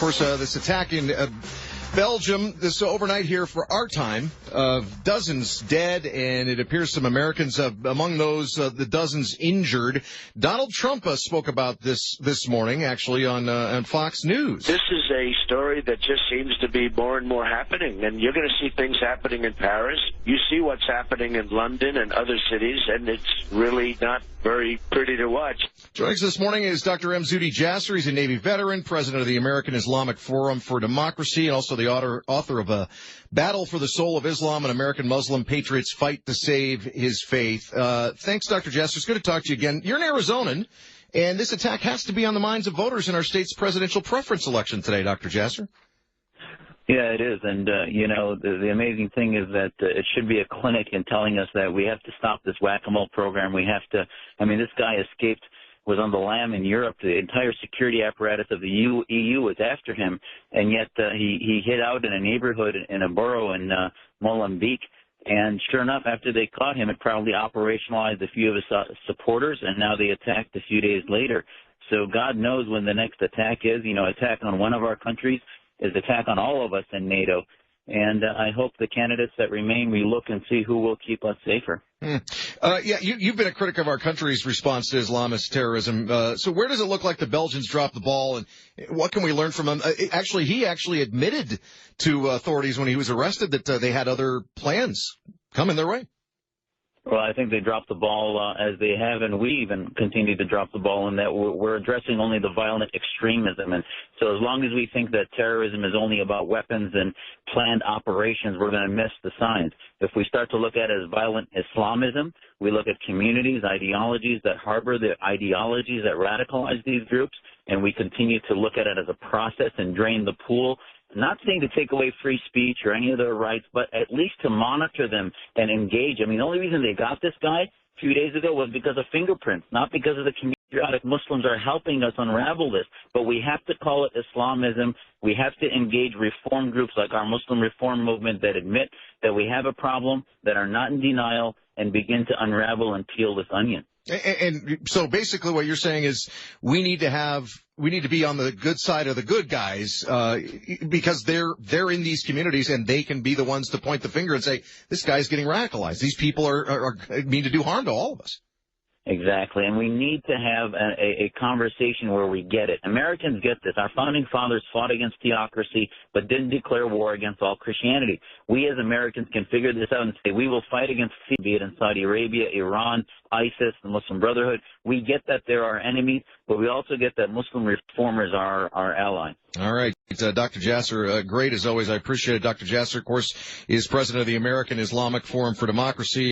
course, this attack in Belgium, this overnight here for our time, dozens dead, and it appears some Americans, among those, the dozens injured. Donald Trump spoke about this morning, actually, on Fox News. This is a story that just seems to be more and more happening, and you're going to see things happening in Paris. You see what's happening in London and other cities, and it's really not very pretty to watch. Joining us this morning is Dr. Mzuti Jasser. He's a Navy veteran, president of the American Islamic Forum for Democracy, and also the author of A Battle for the Soul of Islam, an American Muslim Patriot's Fight to Save His Faith. Thanks, Dr. Jasser. It's good to talk to you again. You're an Arizonan, and this attack has to be on the minds of voters in our state's presidential preference election today, Dr. Jasser. Yeah, it is. And, the amazing thing is that it should be a clinic in telling us that we have to stop this whack-a-mole program. This guy was on the lam in Europe. The entire security apparatus of the EU was after him, and yet he hid out in a neighborhood in a borough in Mozambique. And sure enough, after they caught him, it probably operationalized a few of his supporters, and now they attacked a few days later. So God knows when the next attack is. Attack on one of our countries is attack on all of us in NATO. And I hope the candidates that remain, we look and see who will keep us safer. You've been a critic of our country's response to Islamist terrorism. So where does it look like the Belgians dropped the ball, and what can we learn from them? He actually admitted to authorities when he was arrested that they had other plans coming their way. Well, I think they dropped the ball as they have, and we even continue to drop the ball in that we're addressing only the violent extremism. And so as long as we think that terrorism is only about weapons and planned operations, we're going to miss the signs. If we start to look at it as violent Islamism, we look at communities, ideologies that harbor the ideologies that radicalize these groups, and we continue to look at it as a process and drain the pool. Not saying to take away free speech or any of their rights, but at least to monitor them and engage. The only reason they got this guy a few days ago was because of fingerprints, not because of the community. Muslims are helping us unravel this, but we have to call it Islamism. We have to engage reform groups like our Muslim Reform Movement that admit that we have a problem, that are not in denial, and begin to unravel and peel this onion. And so basically what you're saying is we need to be on the good side of the good guys, because they're in these communities and they can be the ones to point the finger and say, this guy's getting radicalized. These people are mean to do harm to all of us. Exactly, and we need to have a conversation where we get it. Americans get this. Our founding fathers fought against theocracy but didn't declare war against all Christianity. We as Americans can figure this out and say we will fight against, be it in Saudi Arabia, Iran, ISIS, the Muslim Brotherhood. We get that they're our enemies, but we also get that Muslim reformers are our ally. All right. Dr. Jasser, great as always. I appreciate it. Dr. Jasser, of course, is president of the American Islamic Forum for Democracy.